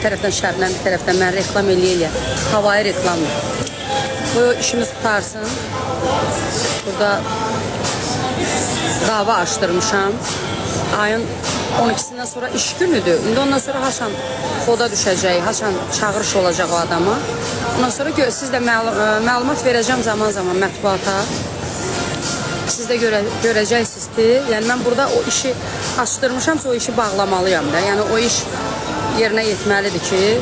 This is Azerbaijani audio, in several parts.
bir tərəfdən Şəbnəm, bir tərəfdən mən reklam eləyirəm. Havayı reklamdır. Bu işimiz tutarsın. Burada dava açdırmışam. Ayın 12'sindən sonra iş günüdür. İndi ondan sonra haçan xoda düşəcək, haçan çağırış olacaq o adama. Ondan sonra siz də məlumat verəcəm zaman-zaman mətbuata. Siz də görəcəksiniz ki, yəni mən burada o işi açdırmışamsa o işi bağlamalıyam da. Yəni o iş yerinə yetməlidir ki,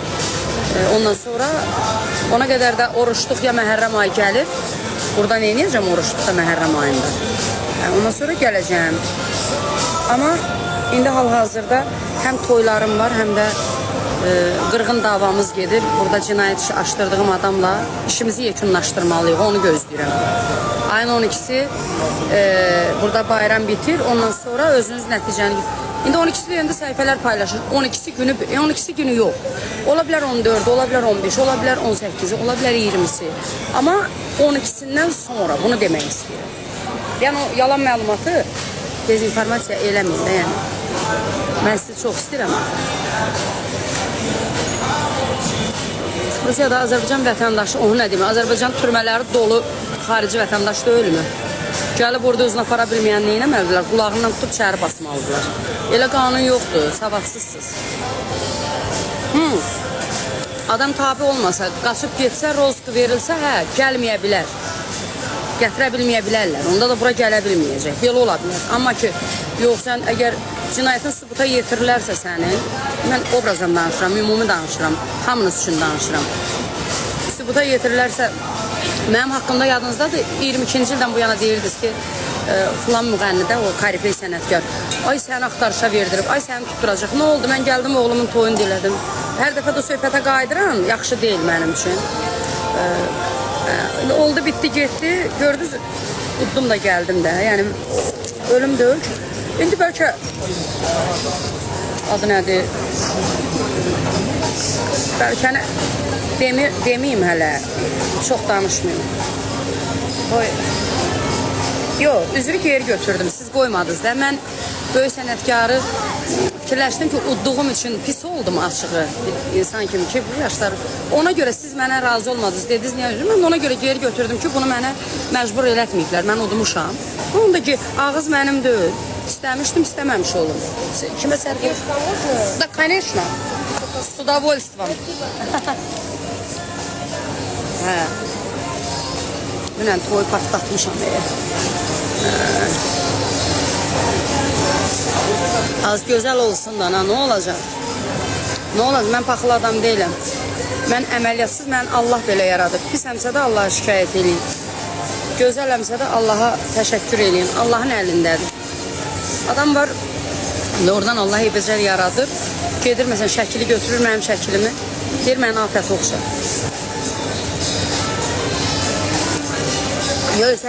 ondan sonra ona qədər də oruçluq ya Məhərrəm ayı gəlir. Burada nə edəcəm oruçluqda Məhərrəm ayında? Yəni ondan sonra gələcəm. Amma indi hal-hazırda həm toylarım var, həm də qırğın davamız gedir. Burada cinayət işi açdırdığım adamla işimizi yekunlaşdırmalıyıq, onu gözləyirəm. Ayın 12'si burada bayram bitir, ondan sonra özünüz nəticəni... İndi 12'si deyəndə səhifələr paylaşır. 12'si günü yox. Ola bilər 14, ola bilər 15, ola bilər 18, ola bilər 20'si. Amma 12'sindən sonra bunu demək istəyirəm. Yəni o yalan məlumatı dezinformasiya eləməyin də, yəni. Mən sizi çox istəyirəm. Rusiyada Azərbaycan vətəndaşı, onu nə demir? Azərbaycan türmələri dolu xarici vətəndaş deyilmi? Gəlib orada özünü apara bilməyən nə eləməlidirlər? Qulağından tutub çəri basmalıdırlar. Elə qanun yoxdur, savadsızsınız. Adam tabi olmasa, qaçıb getsə, rozqu verilsə, hə, gəlməyə bilər. Gətirə bilməyə bilərlər. Onda da bura gələ bilməyəcək. Belə ola bilər. Amma ki, yox, sən əgər cinayətin sübuta yetirilərsə sənin, mən obrazdan danışıram, ümumi danışıram, hamınız üçün danışıram. Sübuta yetirilərsə, mənim haqqımda yadınızdadır, 22-ci ildən bu yana deyirdiniz ki, filan müğənnidə, o karifey sənətkar, ay səni axtarışa verdirib, ay səni tutturacaq. Nə oldu? Mən gəldim, oğlumun toyunu dilədim. Hər dəfə də söhbətə qayıdıram, yaxşı deyil mənim üçün. Oldu, bitdi, getdi, gördünüz, uddum da gəldim də, yəni ölüm deyil. İndi bəlkə adı nədir? Bəlkə deməyim hələ, çox danışmayayım. Yox, üzrü geri götürdüm, siz qoymadınız da. Mən böyük sənətkarı fikirləşdim ki, udduğum üçün pis oldum açığı insan kimi ki, bu yaşlar. Ona görə siz mənə razı olmadınız, dediniz, niyə üzrü? Mən ona görə geri götürdüm ki, bunu mənə məcbur elətməyiblər, mən udmuşam. Onun da ki, ağız mənim deyil. İstəmişdim, istəməmiş olum. Kimə sərgi? Da, конечно. С удовольствием. Hə. Mənən toy partlatmışam. Az gözəl olsun da, nə olacaq? Nə olacaq? Mən paxılı adam deyiləm. Mən əməliyyatsız, mən Allah belə yaradıb. Pisəmsə də Allaha şikayət edeyim. Gözələmsə də Allaha təşəkkür edeyim. Allahın əlindədir. Adam var, oradan Allah ebəcər yaradır. Gedir, məsələn, şəkili götürür mənim şəkilimi. Deyir, mənə afət oxşar. Yox,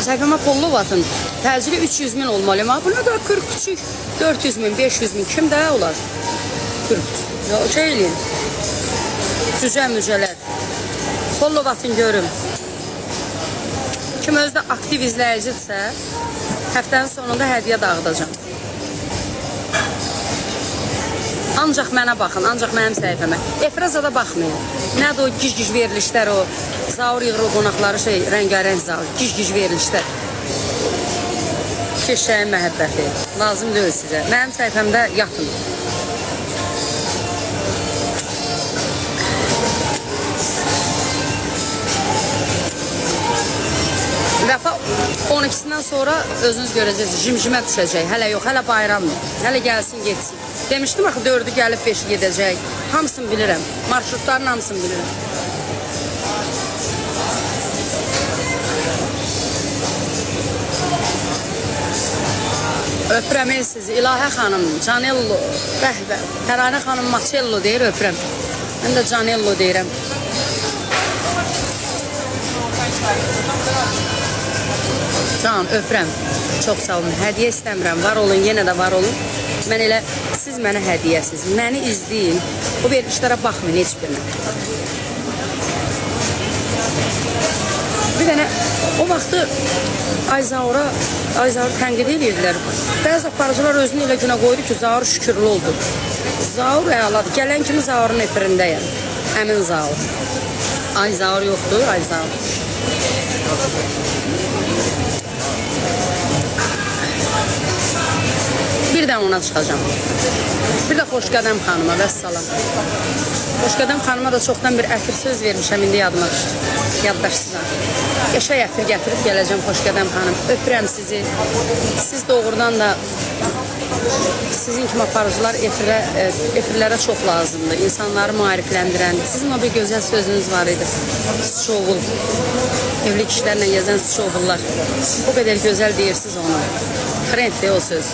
səhifəmə pollu vatın. Təcili 300.000 olmalıyım. Buna da 40 küçük, 400.000, 500.000 kim də olar? 40. Yox, şey eləyin. Cücə-mücələr. Pollu vatın görüm. Kim özdə aktiv izləyicidirsə, həftənin sonunda hədiyyə dağıdacam. Ancaq mənə baxın, ancaq mənim səhifəmə. Efraza da baxmayın. Nədir o gic-gic verilişlər, o zaur yığır o qonaqları, rəngarəng zaur, gic-gic verilişlər. Keşəyin məhəbbəti, lazım deyil sizə. Mənim səhifəmdə yatın. Vəfa 12'sindən sonra özünüz görəcəksiniz, jimjimə düşəcək. Hələ yox, hələ bayramdır. Hələ gəlsin, getsin. Demişdim axı 4'ü gəlib 5'i gedəcək. Hamısını bilirəm. Marşrutların hamısını bilirəm. Öpürəm sizi. İlahə xanım, Canello, bəhbə. Təranə xanım Marcello deyir, öpürəm. Mən də Canello deyirəm. Can, öpürəm. Çox sağ olun. Hədiyyə istəmirəm. Var olun, yenə də var olun. Mən elə, siz mənə hədiyyəsiz. Məni izləyin. Bu verilişlərə baxmayın heç birinə. Bir dənə o vaxtı Ayzaura tənqid edirdilər. Bəzi aparıcılar özünü elə günə qoydu ki, Zaur şükürlü oldu. Zaur əladır. Gələn kimi Zaurun efirindəyəm. Həmin Zaur. Ayzaur yoxdur, Ayzaur. Bir də ona çıxacağım. Bir də Xoşqədəm xanıma, vəssalam. Xoşqədəm xanıma da çoxdan bir ətir söz vermişəm, indi yadıma düşdü. Yaddaşsızam. Qəşəng ətir gətirib gələcəm Xoşqədəm xanım. Öpürəm sizi. Siz doğrudan da sizin kimi aparıcılar efirlərə çox lazımdır. İnsanları maarifləndirən. Sizin o bir gözəl sözünüz var idi. Sıçovul. Evli kişilərlə gəzən sıçovullar. O qədər gözəl deyirsiniz onu. Trenddir o söz.